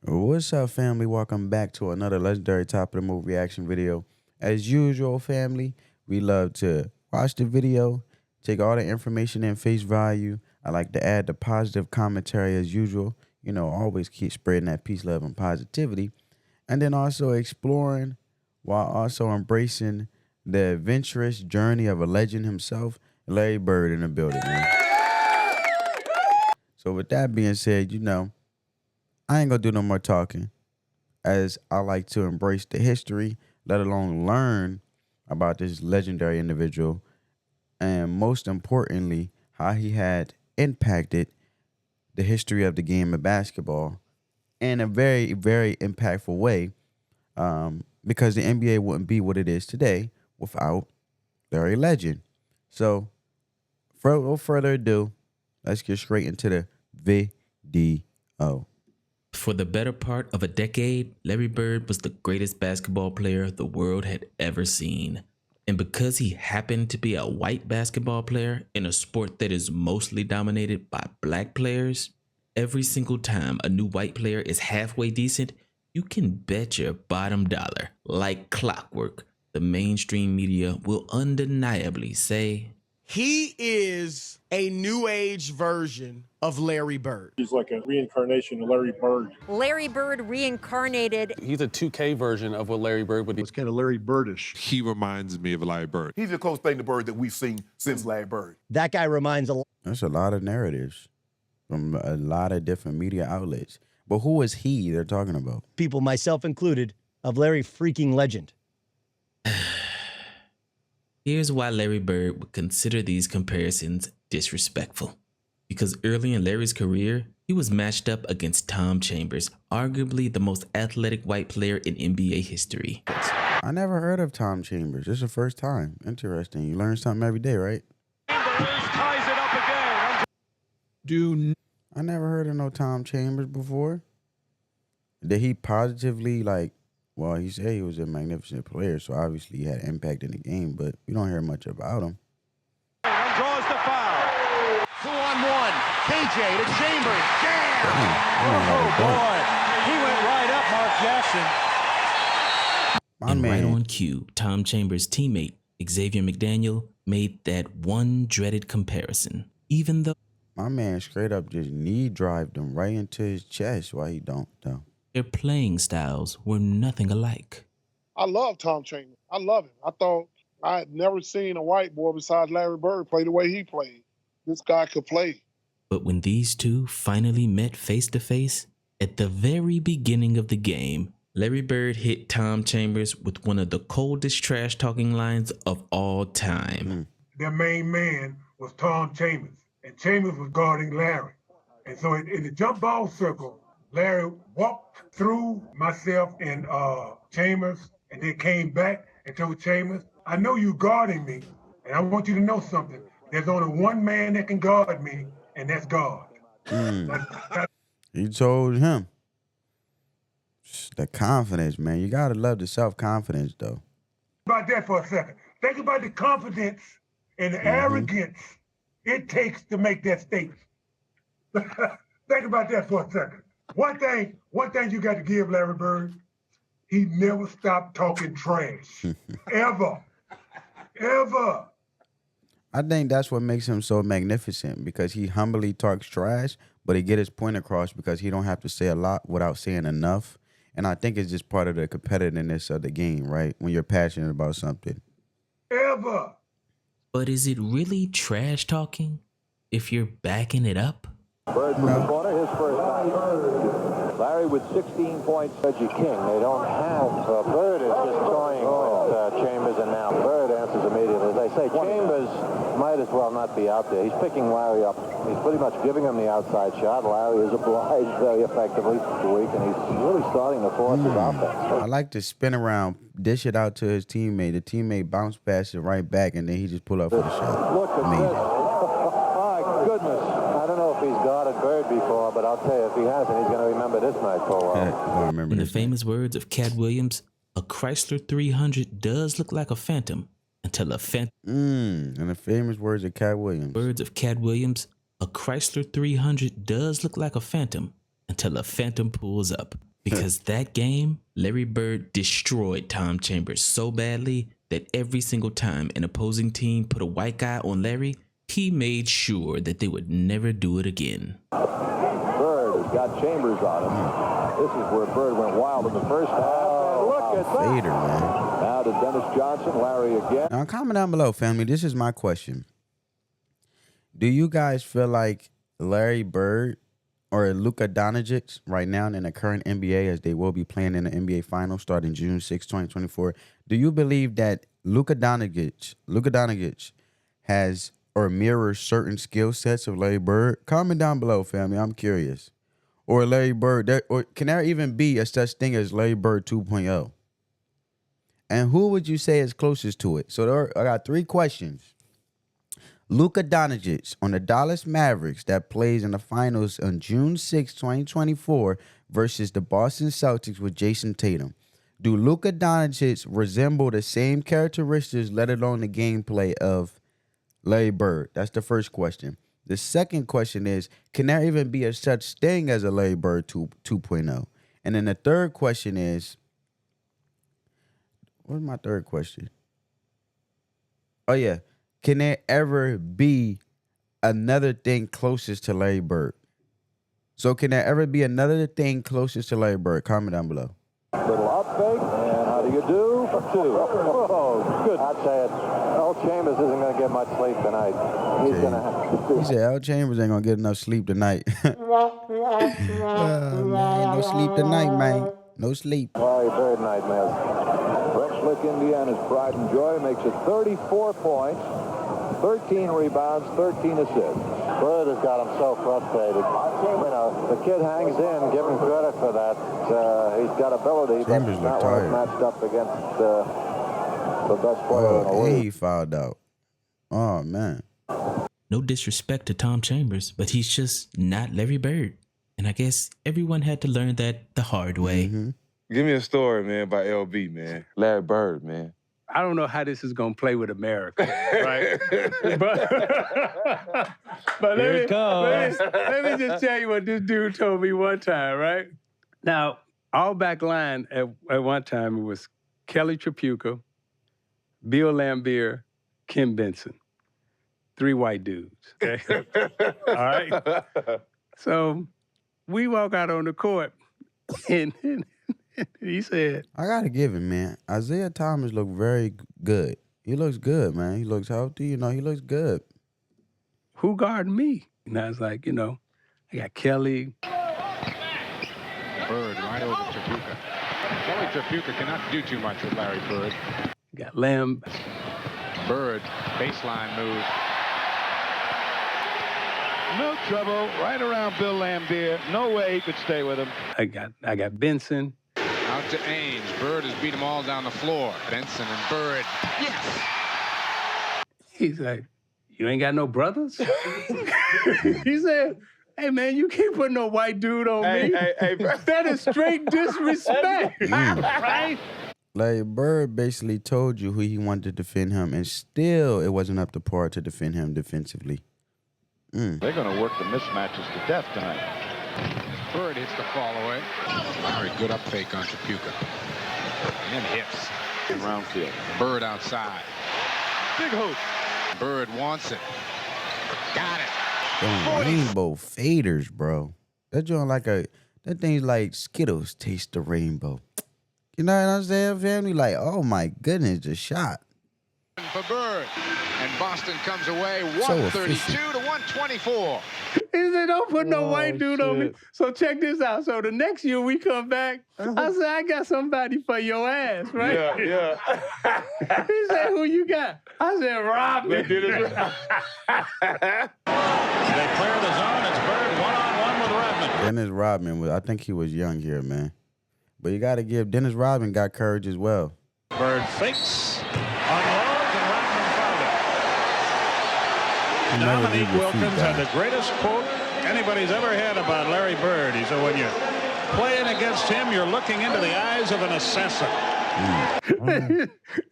What's up, family? Welcome back to another legendary top of the movie reaction video. As usual, family, we love to watch the video, take all the information in face value. I like to add the positive commentary as usual. You know, always keep spreading that peace, love, and positivity. And then also exploring while also embracing the adventurous journey of a legend himself, Larry Bird, in the building, man. So with that being said, you know, I ain't gonna do no more talking, as I like to embrace the history, let alone learn about this legendary individual, and most importantly, how he had impacted the history of the game of basketball in a very, very impactful way, because the NBA wouldn't be what it is today without Larry Legend. So, for no further ado, let's get straight into the video. For the better part of a decade, Larry Bird was the greatest basketball player the world had ever seen. And because he happened to be a white basketball player in a sport that is mostly dominated by black players, every single time a new white player is halfway decent, you can bet your bottom dollar, like clockwork, the mainstream media will undeniably say, he is a new age version of Larry Bird. He's like a reincarnation of Larry Bird. Larry Bird reincarnated. He's a 2K version of what Larry Bird would be. It's kind of Larry Birdish. He reminds me of Larry Bird. He's the closest thing to Bird that we've seen since Larry Bird. That guy reminds a lot. That's a lot of narratives from a lot of different media outlets. But who is he they're talking about? People, myself included, of Larry freaking Legend. Here's why Larry Bird would consider these comparisons disrespectful. Because early in Larry's career, he was matched up against Tom Chambers, arguably the most athletic white player in NBA history. I never heard of Tom Chambers. This is the first time. Interesting. You learn something every day, right? Chambers ties it up again. I never heard of no Tom Chambers before. Did he positively, like, well, he said he was a magnificent player, so obviously he had impact in the game, but we don't hear much about him. Draws the foul. 2-on-1. KJ to Chambers. Jam! Oh, boy. He went right up Mark Jackson. And right on cue, Tom Chambers' teammate, Xavier McDaniel, made that one dreaded comparison. Even though my man straight up just knee drived him right into his chest. Why he don't, though? their playing styles were nothing alike. I love Tom Chambers. I love him. I thought I had never seen a white boy besides Larry Bird play the way he played. This guy could play. But when these two finally met face to face, at the very beginning of the game, Larry Bird hit Tom Chambers with one of the coldest trash talking lines of all time. Their main man was Tom Chambers, and Chambers was guarding Larry. And so in the jump ball circle, Larry walked through myself and Chambers, and then came back and told Chambers, I know you guarding me, and I want you to know something. There's only one man that can guard me, and that's God. You told him. The confidence, man. You got to love the self-confidence, though. About that for a second. Think about the confidence and the arrogance it takes to make that statement. Think about that for a second. One thing you got to give Larry Bird, he never stopped talking trash. Ever. Ever. I think that's what makes him so magnificent, because he humbly talks trash, but he get his point across because he don't have to say a lot without saying enough. And I think it's just part of the competitiveness of the game, right? When you're passionate about something. Ever. But is it really trash talking if you're backing it up? Bird from the corner, his first night. Larry with 16 points. Reggie King. They don't have. Bird is just toying with Chambers, and now Bird answers immediately. They say Chambers might as well not be out there. He's picking Larry up. He's pretty much giving him the outside shot. Larry is obliged very effectively this week, and he's really starting to force his offense. I like to spin around, dish it out to his teammate. The teammate bounce pass it right back, and then he just pull up for the shot. Look at this. My goodness. I don't know if he's guarded Bird before, but I'll tell you, if he hasn't, he's going to remember this night for a while. In the famous words of Cat Williams, a Chrysler 300 does look like a phantom until a phantom. In the famous words of Cat Williams. Words of Cat Williams, a Chrysler 300 does look like a phantom until a phantom pulls up. Because that game, Larry Bird destroyed Tom Chambers so badly that every single time an opposing team put a white guy on Larry, he made sure that they would never do it again. Bird has got Chambers on him. This is where Bird went wild in the first half. Look at that. Fader, man. Now to Dennis Johnson, Larry again. Now, comment down below, family. This is my question. Do you guys feel like Larry Bird or Luka Doncic right now in the current NBA, as they will be playing in the NBA Finals starting June 6, 2024, do you believe that Luka Doncic has or mirrors certain skill sets of Larry Bird? Comment down below, family. I'm curious. Or Larry Bird, or can there even be a such thing as Larry Bird 2.0? And who would you say is closest to it? So I got 3 questions. Luka Doncic on the Dallas Mavericks that plays in the finals on June 6, 2024 versus the Boston Celtics with Jason Tatum. Do Luka Doncic resemble the same characteristics, let alone the gameplay of Larry Bird? That's the first question. The second question is, can there even be a such thing as a Larry Bird 2.0? And then the third question is, what's my third question? Oh, yeah. Can there ever be another thing closest to Larry Bird? So can there ever be another thing closest to Larry Bird? Comment down below. Little up fake, and how do you do for 2? Oh, good. I'd say it. Al Chambers isn't going to get much sleep tonight. He's going to have to. He said Al Chambers ain't going to get enough sleep tonight. Man, no sleep tonight, man. No sleep. Larry Bird nightmares. Red Slick, Indiana's pride and joy, makes it 34 points. 13 rebounds, 13 assists. Bird has got him so frustrated. You know, the kid hangs in. Give him credit for that. He's got ability, but Chambers not look when it's tired. matched up against the best player in the Oh, league. he fouled out. Oh, man. No disrespect to Tom Chambers, but he's just not Larry Bird. And I guess everyone had to learn that the hard way. Mm-hmm. Give me a story, man, about LB, man. Larry Bird, man. I don't know how this is going to play with America, right? but let me just tell you what this dude told me one time, right? Now, all back line at one time, it was Kelly Tripucka, Bill Laimbeer, Kim Benson. 3 white dudes, okay? All right? So we walk out on the court, and he said, I got to give him, man. Isaiah Thomas looked very good. He looks good, man. He looks healthy. You know, he looks good. who guarding me? And I was like, I got Kelly. Bird right over Tripucka. Kelly Tripucka cannot do too much with Larry Bird. Got Lamb. Bird, baseline move. No trouble, right around Bill Laimbeer. No way he could stay with him. I got Benson. Out to Ainge. Bird has beat them all down the floor. Benson and Bird. Yes! He's like, you ain't got no brothers? He said, hey, man, you can't put no white dude on me. That is straight disrespect, right? Larry Bird basically told you who he wanted to defend him, and still it wasn't up to par to defend him defensively. They're going to work the mismatches to death tonight. Bird hits the fall away. Larry, good up fake on Tripucka. And hits. Round field. Bird outside. Big hoop. Bird wants it. Got it. Them rainbow faders, bro. That joint that thing's like Skittles taste the rainbow. You know what I'm saying, family? Like, oh my goodness, the shot. For Bird. And Boston comes away 132 to 124. He said, don't put no white dude on me. So check this out. So the next year we come back, I said, I got somebody for your ass, right? Yeah. He said, who you got? I said, Rodman. They clear the zone. It's Bird one-on-one with Rodman. Dennis Rodman, I think he was young here, man. But you got to give Dennis Rodman got courage as well. Bird fakes, unloads, and Rodman fouled it. Dominique Wilkins had the greatest quote anybody's ever had about Larry Bird. He said, when you're playing against him, you're looking into the eyes of an assassin.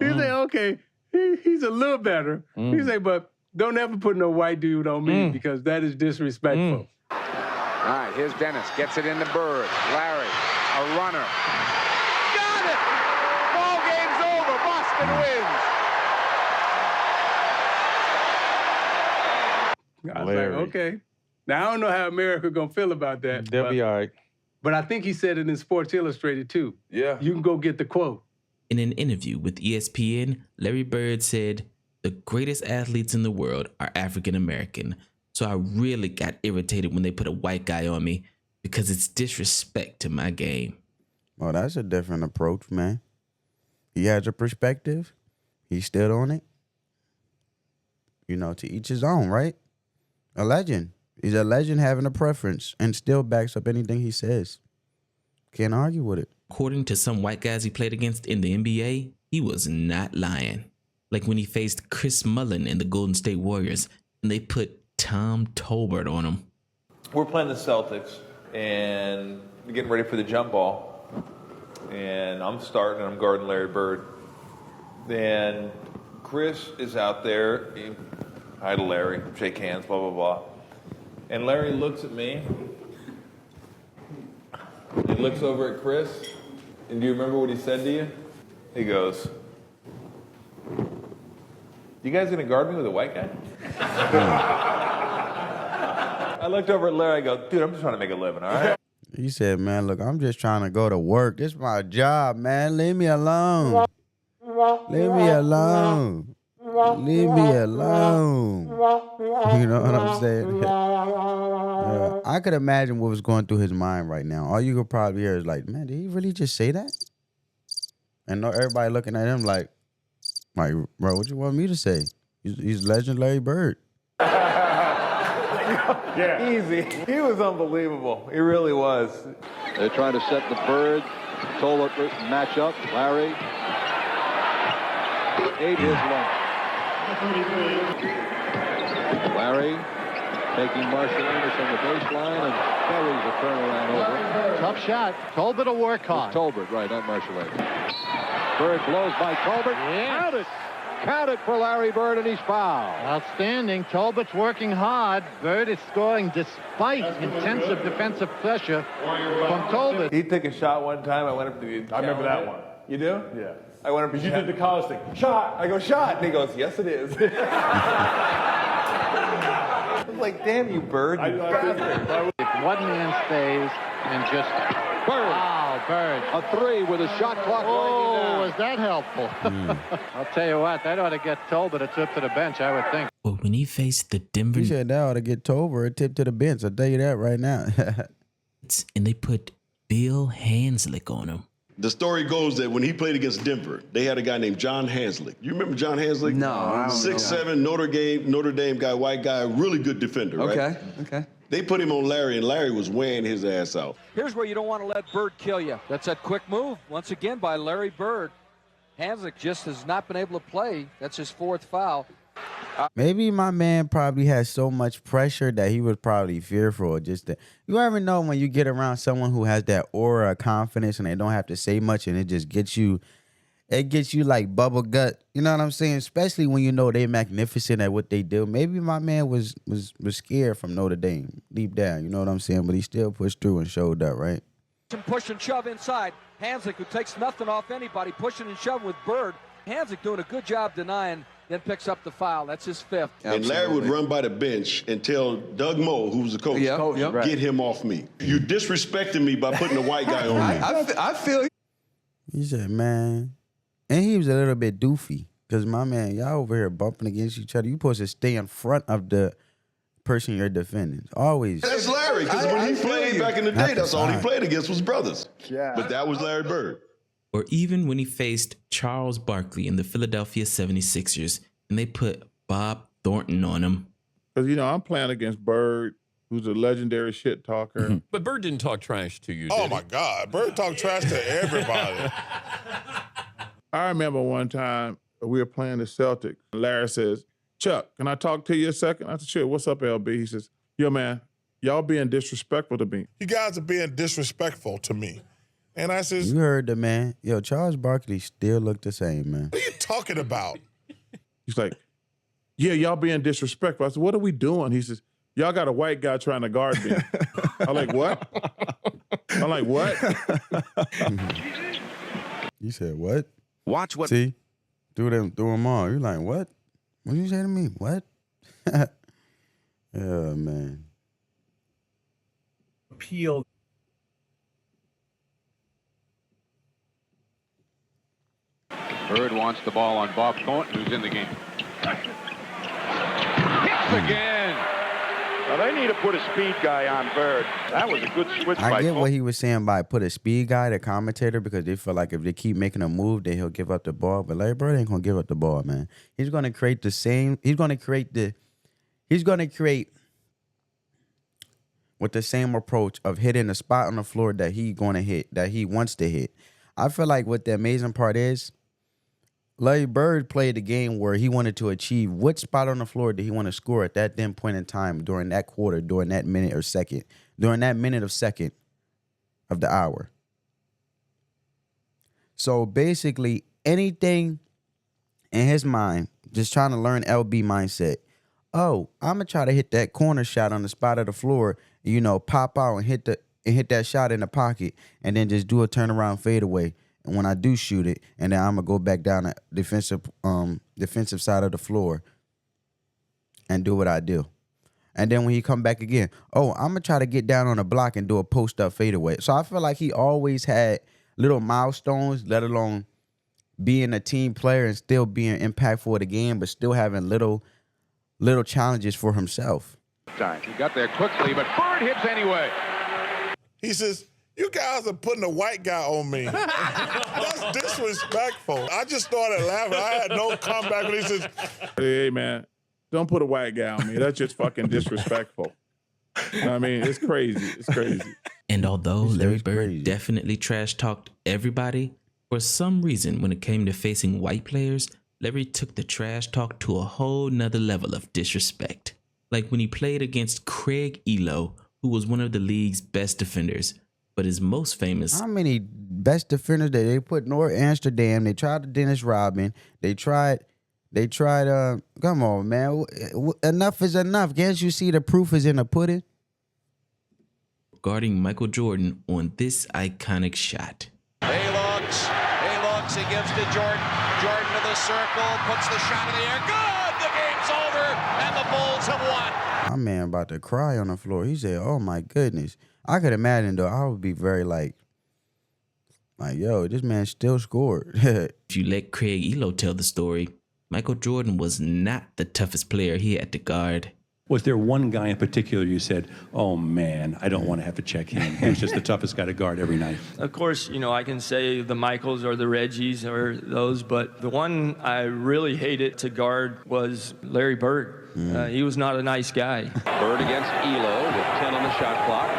He said, okay, he's a little better. He said, but don't ever put no white dude on me because that is disrespectful. All right, here's Dennis. Gets it into Bird. Larry, a runner. I was like, okay. Now, I don't know how America going to feel about that. They'll be all right. But I think he said it in Sports Illustrated, too. Yeah. You can go get the quote. In an interview with ESPN, Larry Bird said, "The greatest athletes in the world are African American. So I really got irritated when they put a white guy on me because it's disrespect to my game." Well, that's a different approach, man. He has a perspective. He stood on it. You know, to each his own, right? A legend. He's a legend having a preference and still backs up anything he says. Can't argue with it. According to some white guys he played against in the NBA, he was not lying. Like when he faced Chris Mullin in the Golden State Warriors and they put Tom Tolbert on him. We're playing the Celtics and getting ready for the jump ball. And I'm starting and I'm guarding Larry Bird. Then Chris is out there. Hi to Larry, shake hands, blah, blah, blah. And Larry looks at me. He looks over at Chris. And do you remember what he said to you? He goes, "You guys gonna guard me with a white guy?" I looked over at Larry, I go, "Dude, I'm just trying to make a living, all right?" He said, "Man, look, I'm just trying to go to work. This is my job, man. Leave me alone. Leave me alone. Leave me alone." You know what I'm saying? I could imagine what was going through his mind right now. All you could probably hear is like, "Man, did he really just say that?" And everybody looking at him like, bro, what you want me to say? He's legend Larry Bird. Yeah. Easy. He was unbelievable. He really was. They're trying to set the Bird Tolbert matchup. Larry. 8 is long. Larry taking Marshall Amos on the baseline and buries a turnaround over. Tough shot. Tolbert will work hard. Tolbert, right, not Marshall Amos. Bird blows by Tolbert. Yes. Count it. Count it for Larry Bird, and he's fouled. Outstanding. Tolbert's working hard. Bird is scoring despite intensive defensive pressure from Tolbert. He took a shot one time. I went up to the I remember that one. You do? Yeah. I went up to Because you did the college thing. Shot! I go, "Shot!" And he goes, "Yes, it is." I was like, "Damn you, Bird. You bastard." If one man stays and just... Bird. Wow, Bird. A 3 with a shot clock winding down. Oh, is that helpful? I'll tell you what, that ought to get Tolbert a trip to the bench, I would think. But when he faced the Denver He said that ought to get Tolbert a tip to the bench. I'll tell you that right now. and they put Bill Hanslick on him. The story goes that when he played against Denver, they had a guy named John Hanslick. You remember John Hanslick? No, I don't 6'7", Notre Dame guy, white guy, really good defender, right? Okay. They put him on Larry, and Larry was wearing his ass out. Here's where you don't want to let Bird kill you. That's that quick move, once again, by Larry Bird. Hanslick just has not been able to play. That's his 4th foul. Maybe my man probably has so much pressure that he was probably fearful. You ever know when you get around someone who has that aura of confidence and they don't have to say much and it just gets you, like bubble gut. You know what I'm saying? Especially when you know they're magnificent at what they do. Maybe my man was scared from Notre Dame deep down. You know what I'm saying? But he still pushed through and showed up, right? Push and shove inside. Hanslick, who takes nothing off anybody, pushing and shoving with Bird. Hanslick doing a good job denying, then picks up the foul. That's his 5th. And Larry would run by the bench and tell Doug Moe, who was the coach, get him off me. You disrespected me by putting a white guy on me. I feel. He said, man. And he was a little bit doofy. Because, my man, y'all over here bumping against each other. You supposed to stay in front of the person you're defending. Always. That's Larry, because when he played back in the day, that's all he played against was brothers. Yeah. But that was Larry Bird. Or even when he faced Charles Barkley in the Philadelphia 76ers and they put Bob Thornton on him. Because, I'm playing against Bird, who's a legendary shit talker. But Bird didn't talk trash to you, Oh, my God. Bird talked trash to everybody. I remember one time we were playing the Celtics. Larry says, "Chuck, can I talk to you a second?" I said, "Sure. What's up, LB?" He says, "Yo, man, y'all being disrespectful to me." You guys are being disrespectful to me. And I says, You heard the man. Yo, Charles Barkley still look the same, man. "What are you talking about?" He's like, "Yeah, y'all being disrespectful." I said, "What are we doing?" He says, "Y'all got a white guy trying to guard me." I'm like, "What?" I'm like, "What?" You said, what? Watch what. See? Threw them all. You're like, what? What did you say to me? What? Yeah, man. Appeal. Bird wants the ball on Bob Thornton, who's in the game. Hits again. Now they need to put a speed guy on Bird. That was a good switch by I get Thornton. what he was saying by put a speed guy, the commentator, because they feel like if they keep making a move, then he'll give up the ball. But Larry Bird ain't gonna give up the ball, man. He's gonna create the same. He's gonna create with the same approach of hitting the spot on the floor that he gonna hit, that he wants to hit. I feel like what the amazing part is, Larry Bird played the game where he wanted to achieve what spot on the floor did he want to score at that then point in time during that quarter, during that minute or second, during that minute of second of the hour. So basically anything in his mind, just trying to learn LB mindset. Oh, I'm gonna try to hit that corner shot on the spot of the floor, pop out and hit that shot in the pocket, and then just do a turnaround fadeaway. And when I do shoot it, and then I'm gonna go back down the defensive side of the floor and do what I do. And then when he come back again, I'm gonna try to get down on the block and do a post up fadeaway. So I feel like he always had little milestones, let alone being a team player and still being impactful for the game, but still having little challenges for himself. He got there quickly, but Bird hits anyway. He says, "You guys are putting a white guy on me." That's disrespectful. I just started laughing. I had no comeback when he says, Hey, man, don't put a white guy on me. That's just fucking disrespectful. I mean, it's crazy. It's crazy. And although Larry Bird definitely trash talked everybody, for some reason when it came to facing white players, Larry took the trash talk to a whole nother level of disrespect. Like when he played against Craig Elo, who was one of the league's best defenders, but his most famous. How many best defenders that they put North Amsterdam? They tried the Dennis Rodman. They tried. Come on, man. Enough is enough. Can't you see the proof is in the pudding? Regarding Michael Jordan on this iconic shot. He looks, he gives to Jordan. Jordan to the circle, puts the shot in the air. Good! The game's over, and the Bulls have won. My man about to cry on the floor. He said, "Oh my goodness." I could imagine though. I would be very like, yo, this man still scored. If you let Craig Elo tell the story, Michael Jordan was not the toughest player he had to guard. Was there one guy in particular you said, "Oh man, I don't want to have to check him. He was just the toughest guy to guard every night"? Of course, I can say the Michaels or the Reggies or those, but the one I really hated to guard was Larry Bird. He was not a nice guy. Bird against Elo with 10 on the shot clock.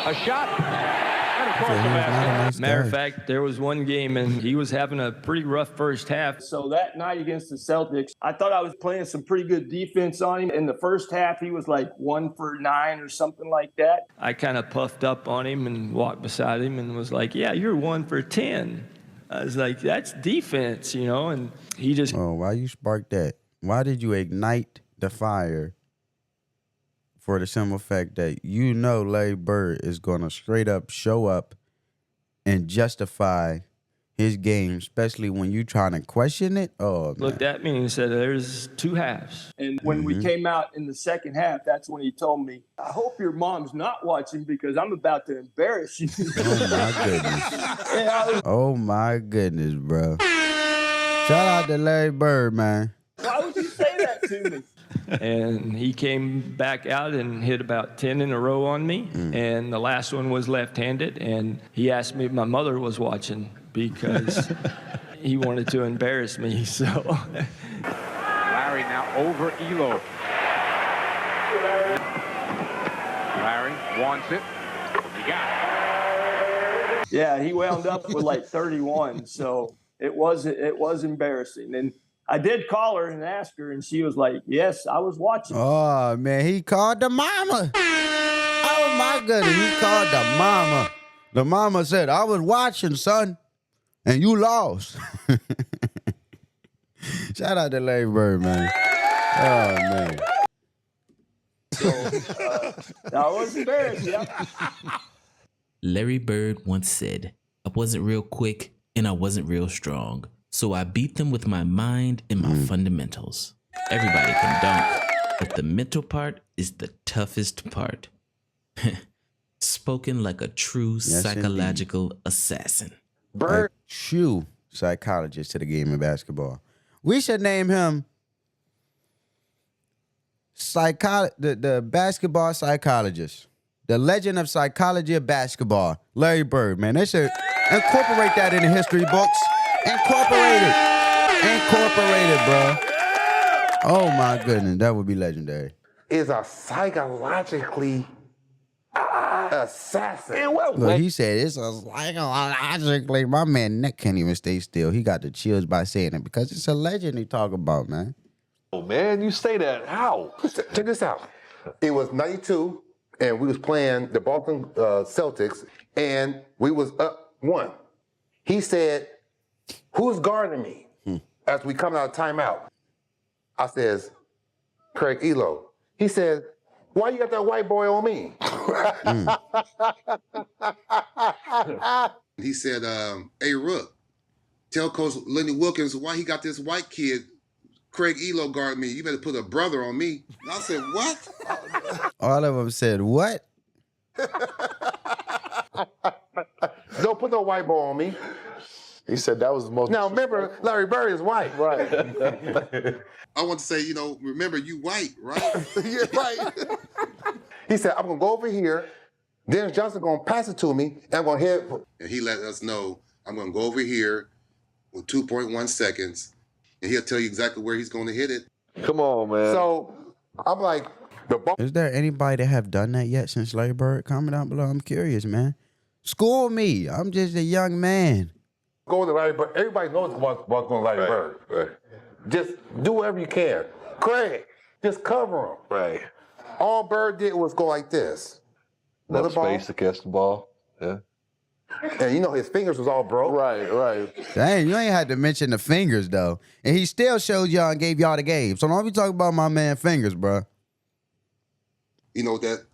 A shot. And of course, the basket. Matter of fact, there was one game and he was having a pretty rough first half. So that night against the Celtics, I thought I was playing some pretty good defense on him. In the first half, he was like 1 for 9 or something like that. I kind of puffed up on him and walked beside him and was like, "Yeah, you're 1 for 10. I was like, "That's defense, and he just... Oh, why you sparked that? Why did you ignite the fire? For the simple fact that Larry Bird is going to straight up show up and justify his game, especially when you trying to question it. Oh, man. Looked at me and said, "There's 2 halves." And when we came out in the second half, that's when he told me, "I hope your mom's not watching because I'm about to embarrass you." Oh, my goodness. Oh, my goodness, bro. Shout out to Larry Bird, man. Why would you say that to me? And he came back out and hit about 10 in a row on me. And the last one was left-handed. And he asked me if my mother was watching because he wanted to embarrass me. So Larry now over Elo. Larry wants it. He got it. Yeah, he wound up with like 31. So it was embarrassing. And I did call her and ask her, and she was like, "Yes, I was watching." Oh, man, he called the mama. Oh, my goodness, he called the mama. The mama said, "I was watching, son, and you lost." Shout out to Larry Bird, man. Oh, man. So, I was embarrassed, yeah. Larry Bird once said, "I wasn't real quick, and I wasn't real strong. So I beat them with my mind and my fundamentals." Everybody can dunk, But the mental part is the toughest part. Spoken like a true psychological assassin. A true psychologist to the game of basketball. We should name him the basketball psychologist. The legend of psychology of basketball. Larry Bird, man. They should incorporate that in the history books. Incorporate it, bro. Oh, my goodness. That would be legendary. Is a psychologically assassin. Look, he said it's a psychologically. My man Nick can't even stay still. He got the chills by saying it because it's a legend he talk about, man. Oh, man, you say that. How? Check this out. It was 92, and we was playing the Boston Celtics, and we was up 1. He said, who's guarding me as we come out of timeout? I says, Craig Elo. He said, why you got that white boy on me? He said, hey, Rook, tell Coach Lenny Wilkins why he got this white kid, Craig Elo, guard me. You better put a brother on me. And I said, what? All of them said, what? Don't put no white boy on me. He said that was the most... Now, remember, Larry Bird is white. Right. I want to say, remember, you white, right? Yeah, right. He said, I'm going to go over here. Dennis Johnson going to pass it to me, and I'm going to hit... And he let us know, I'm going to go over here with 2.1 seconds, and he'll tell you exactly where he's going to hit it. Come on, man. So, I'm like... Is there anybody that have done that yet since Larry Bird? Comment down below. I'm curious, man. School me. I'm just a young man. Go to Larry Bird. Everybody knows what's going to Larry Bird. Right. Just do whatever you can. Craig, just cover him. Right. All Bird did was go like this. Left space against the ball. Yeah. And his fingers was all broke. Right. Dang, you ain't had to mention the fingers, though. And he still showed y'all and gave y'all the game. So don't be talking about my man fingers, bro. That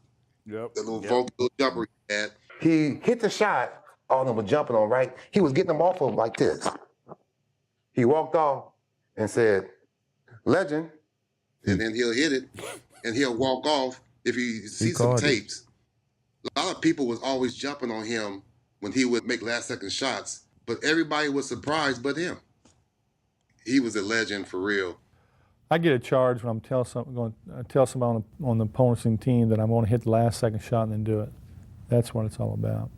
little vocal jumper he had. He hit the shot. All of them were jumping on, right? He was getting them off of him like this. He walked off and said, legend. And then he'll hit it, and he'll walk off if he sees some tapes. A lot of people was always jumping on him when he would make last-second shots, but everybody was surprised but him. He was a legend for real. I get a charge when I'm tell somebody on the opposing team that I'm going to hit the last-second shot and then do it. That's what it's all about.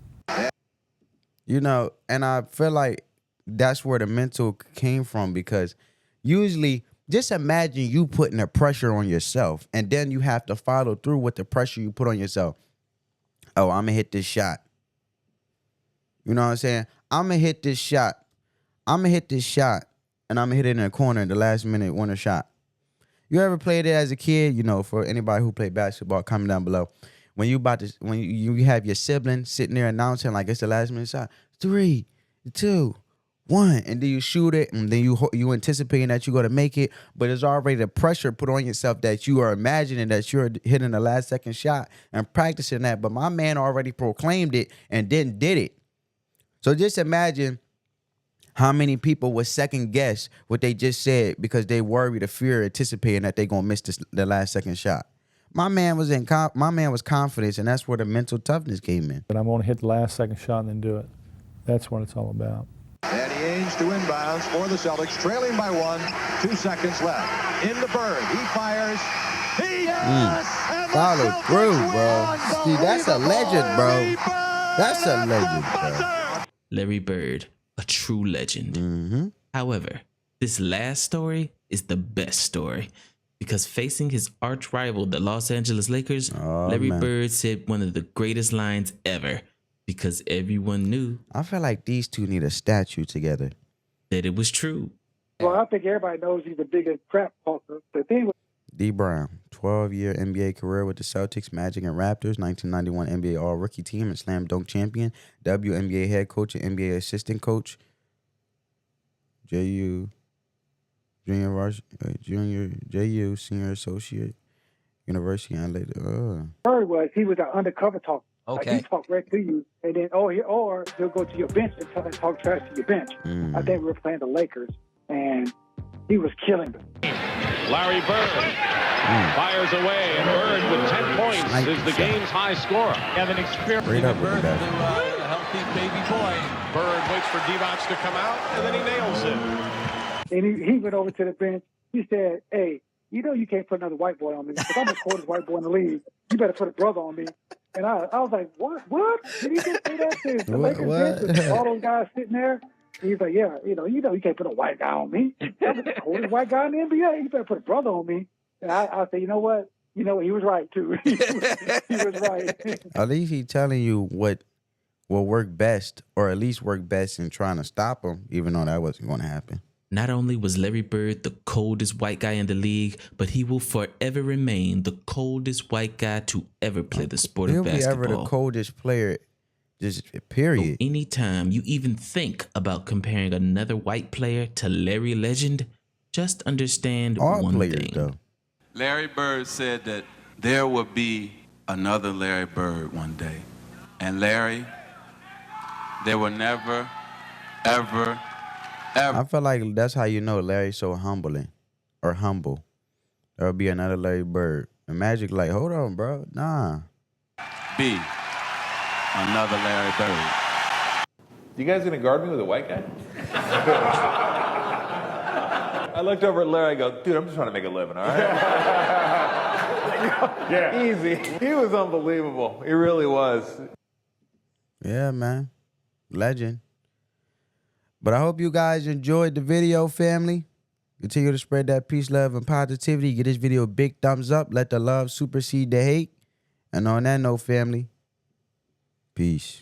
And I feel like that's where the mental came from, because usually just imagine you putting the pressure on yourself and then you have to follow through with the pressure you put on yourself. Oh, I'm going to hit this shot. You know what I'm saying? I'm going to hit this shot. And I'm going to hit it in the corner in the last minute winner shot. You ever played it as a kid? For anybody who played basketball, comment down below. When you have your sibling sitting there announcing like it's the last minute shot, 3, 2, 1, and then you shoot it, and then you anticipating that you're gonna make it, but it's already the pressure put on yourself that you are imagining that you're hitting the last second shot and practicing that. But my man already proclaimed it and then did it. So just imagine how many people would second guess what they just said because they worried or fear anticipating that they're gonna miss the last second shot. My man was confident, and that's where the mental toughness came in. But I'm going to hit the last-second shot and then do it. That's what it's all about. Danny Ainge to inbounds for the Celtics, trailing by 1, 2 seconds left. Into Bird, he fires. Follow through, bro. See, that's a legend, bro. That's a legend, bro. Larry Bird, a true legend. Mm-hmm. However, this last story is the best story. Because facing his arch rival, the Los Angeles Lakers, Larry Bird said one of the greatest lines ever. Because everyone knew. I feel like these two need a statue together. That it was true. Well, I think everybody knows he's the biggest crap talker. The thing with D. Brown, 12-year NBA career with the Celtics, Magic, and Raptors, 1991 NBA All-Rookie Team and Slam Dunk Champion, WNBA head coach and NBA assistant coach, JU Senior Associate, University and later. Bird he was an undercover talker. Okay. Like he talked right to you, and then or he'll go to your bench and talk trash to your bench. I think we were playing the Lakers, and he was killing them. Larry Bird fires away, and Bird with 10 points is the game's high scorer. Have an experience. Straight up with the Bird, basket. a healthy baby boy. Bird waits for Divac to come out, and then he nails it. And he went over to the bench. He said, hey, you know you can't put another white boy on me. Because I'm the coldest white boy in the league. You better put a brother on me. And I was like, what? Did he just say that to the Lakers bench with all those guys sitting there? And he's like, yeah, you can't put a white guy on me. I'm the coldest white guy in the NBA. You better put a brother on me. And I said, you know what? He was right, too. he was right. At least he's telling you what will work best, or at least work best in trying to stop him, even though that wasn't going to happen. Not only was Larry Bird the coldest white guy in the league, but he will forever remain the coldest white guy to ever play the sport of basketball. He'll be ever the coldest player, just period. So anytime you even think about comparing another white player to Larry Legend, just understand one thing. Though. Larry Bird said that there will be another Larry Bird one day. And Larry, there will never, ever, ever. I feel like that's how you know Larry's so humble. There'll be another Larry Bird. And Magic like, hold on, bro. Nah. Be another Larry Bird. You guys gonna guard me with a white guy? I looked over at Larry, I go, dude, I'm just trying to make a living, all right? Yeah. Easy. He was unbelievable. He really was. Yeah, man. Legend. But I hope you guys enjoyed the video, family. Continue to spread that peace, love, and positivity. Give this video a big thumbs up. Let the love supersede the hate. And on that note, family, peace.